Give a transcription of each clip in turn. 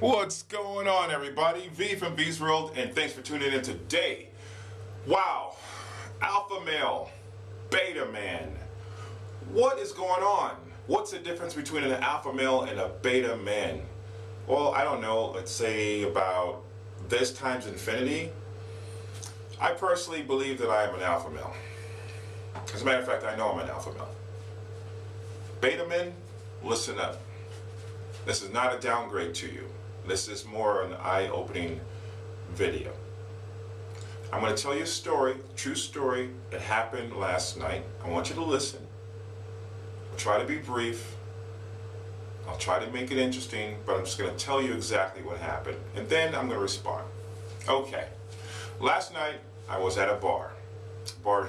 What's going on, everybody? V from V's World, and thanks for tuning in today. Wow, alpha male, beta man. What is going on? What's the difference between an alpha male and a beta man? Well, I don't know, let's say about this times infinity. I personally believe that I am an alpha male. As a matter of fact, I know I'm an alpha male. Beta men, listen up. This is not a downgrade to you. This is more an eye-opening video. I'm going to tell you a story, a true story that happened last night. I want you to listen. I'll try to be brief. I'll try to make it interesting, but I'm just going to tell you exactly what happened. And then I'm going to respond. Okay. Last night, I was at a bar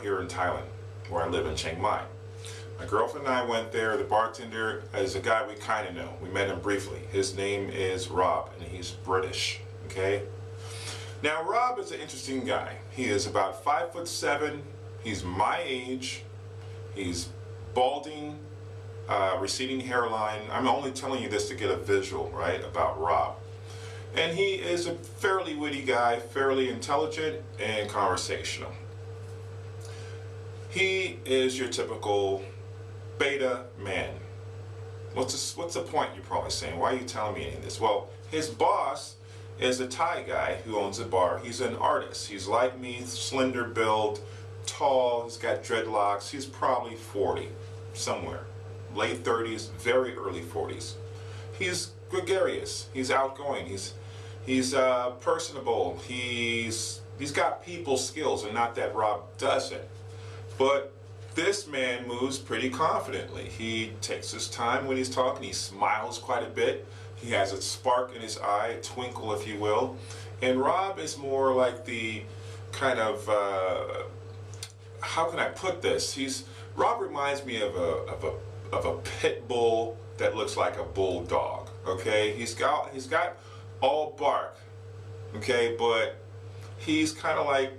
here in Thailand, where I live in Chiang Mai. My girlfriend and I went there. The bartender is a guy we kind of know. We met him briefly. His name is Rob, and he's British, okay? Now, Rob is an interesting guy. He is about 5'7". He's my age. He's balding, receding hairline. I'm only telling you this to get a visual, right, about Rob. And he is a fairly witty guy, fairly intelligent and conversational. He is your typical beta man. What's the point, you're probably saying? Why are you telling me any of this? Well, his boss is a Thai guy who owns a bar. He's an artist. He's like me, slender build, tall, he's got dreadlocks. He's probably 40, somewhere. Late 30s, very early 40s. He's gregarious. He's outgoing. He's personable. He's got people skills, and not that Rob doesn't. But this man moves pretty confidently. He takes his time when he's talking. He smiles quite a bit. He has a spark in his eye, a twinkle, if you will. And Rob is more like the kind of, how can I put this? Rob reminds me of a pit bull that looks like a bulldog. Okay, he's got all bark. Okay, but he's kind of like,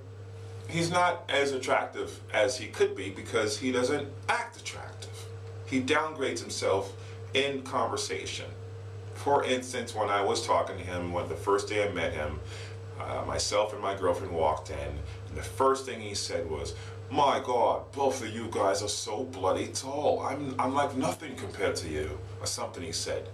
he's not as attractive as he could be because he doesn't act attractive. He downgrades himself in conversation. For instance, when I was talking to him, the first day I met him, myself and my girlfriend walked in, and the first thing he said was, "My God, both of you guys are so bloody tall. I'm like nothing compared to you," or something he said.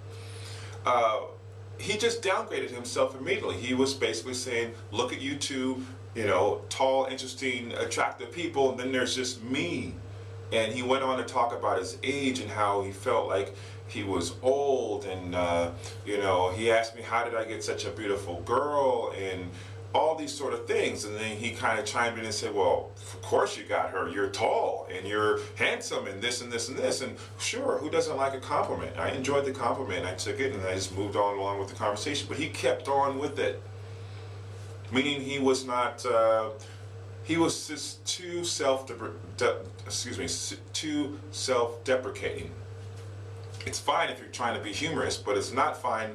He just downgraded himself immediately. He was basically saying, "Look at you two, you know, tall, interesting, attractive people, and then there's just me." And he went on to talk about his age and how he felt like he was old, and you know, he asked me, how did I get such a beautiful girl, and all these sort of things. And then he kind of chimed in and said, "Well, of course you got her. You're tall and you're handsome and this and this and this." And sure, who doesn't like a compliment? I enjoyed the compliment. I took it and I just moved on along with the conversation. But he kept on with it. Meaning he was not, he was just too self-deprecating. It's fine if you're trying to be humorous, but it's not fine,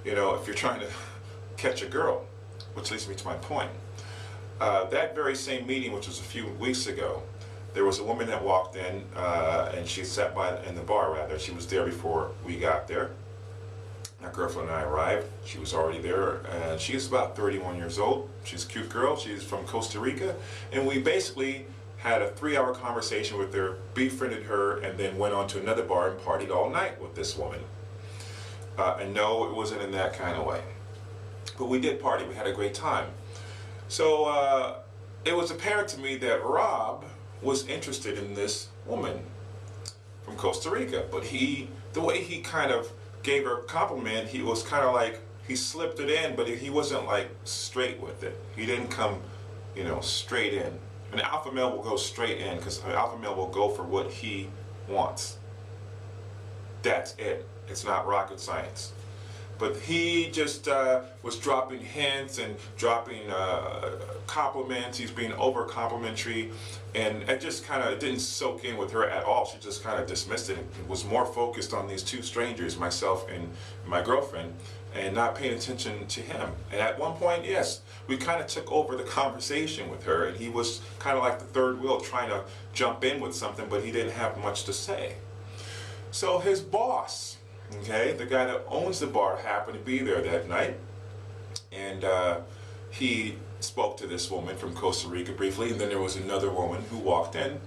you know, if you're trying to catch a girl, which leads me to my point. That very same meeting, which was a few weeks ago, there was a woman that walked in, and she sat in the bar, rather. She was there before we got there. My girlfriend and I arrived. She was already there, and she's about 31 years old. She's a cute girl. She's from Costa Rica, and we basically had a 3-hour conversation with her, befriended her, and then went on to another bar and partied all night with this woman. And no, it wasn't in that kind of way. But we did party. We had a great time. So it was apparent to me that Rob was interested in this woman from Costa Rica, but the way he kind of gave her a compliment, he was kind of like, he slipped it in, but he wasn't like straight with it. He didn't come, you know, straight in. An alpha male will go straight in because an alpha male will go for what he wants. That's it. It's not rocket science. But he just was dropping hints and dropping compliments. He's being over complimentary, and it just kind of didn't soak in with her at all. She just kind of dismissed it and was more focused on these two strangers, myself and my girlfriend, and not paying attention to him. And at one point, yes, we kind of took over the conversation with her, and he was kind of like the third wheel trying to jump in with something, but he didn't have much to say. So his boss Okay, the guy that owns the bar happened to be there that night, and he spoke to this woman from Costa Rica briefly, and then there was another woman who walked in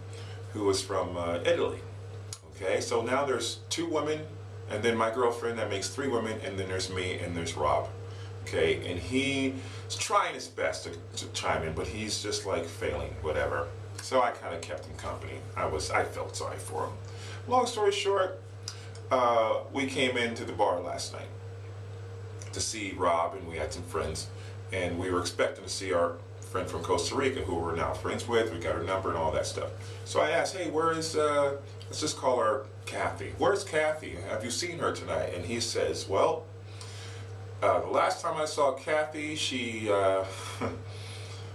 who was from Italy. Okay, so now there's 2 women, and then my girlfriend, that makes 3 women, and then there's me, and there's Rob. Okay, and he's trying his best to chime in, but he's just like failing, whatever. So I kind of kept him company. I felt sorry for him. Long story short, we came into the bar last night to see Rob, and we had some friends, and we were expecting to see our friend from Costa Rica, who we're now friends with. We got her number and all that stuff. So I asked, hey, where is, let's just call her Kathy. Where's Kathy? Have you seen her tonight? And he says, well, the last time I saw Kathy, she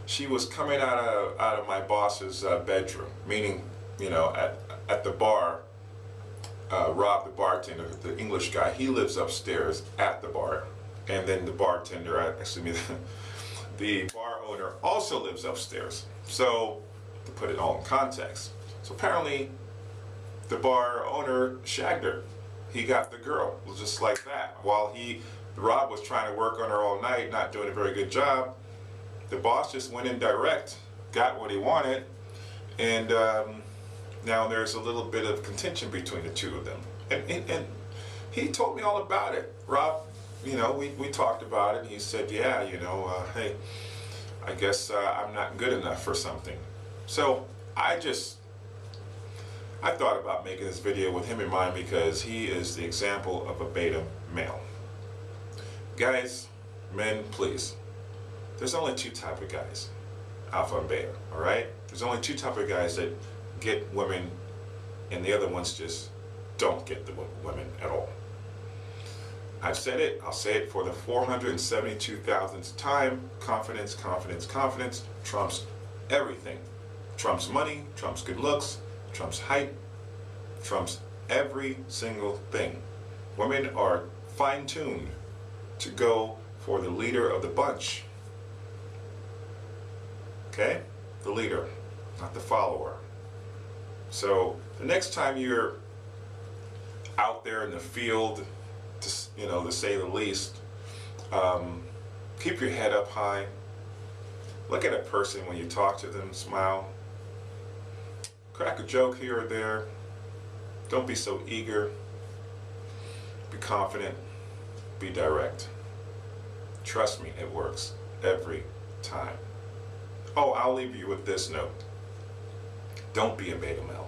she was coming out of my boss's bedroom, meaning, you know, at the bar. Rob, the bartender, the English guy, he lives upstairs at the bar, and then the bartender, the bar owner also lives upstairs. So, to put it all in context, so apparently the bar owner shagged her. He got the girl, just like that. While Rob was trying to work on her all night, not doing a very good job, the boss just went in direct, got what he wanted, and now there's a little bit of contention between the 2 of them. And he told me all about it. Rob, you know, we talked about it, and he said, yeah, you know, hey, I guess I'm not good enough for something. So I thought about making this video with him in mind because he is the example of a beta male. Guys, men, please. There's only 2 types of guys, alpha and beta, all right? There's only 2 types of guys that get women, and the other ones just don't get the women at all. I've said it, I'll say it for the 472,000th time. Confidence, confidence, confidence trumps everything. Trumps money, trumps good looks, trumps height, trumps every single thing. Women are fine-tuned to go for the leader of the bunch. Okay? The leader, not the follower. So the next time you're out there in the field, to say the least, keep your head up high. Look at a person when you talk to them, smile. Crack a joke here or there. Don't be so eager. Be confident. Be direct. Trust me, it works every time. Oh, I'll leave you with this note. Don't be a beta male.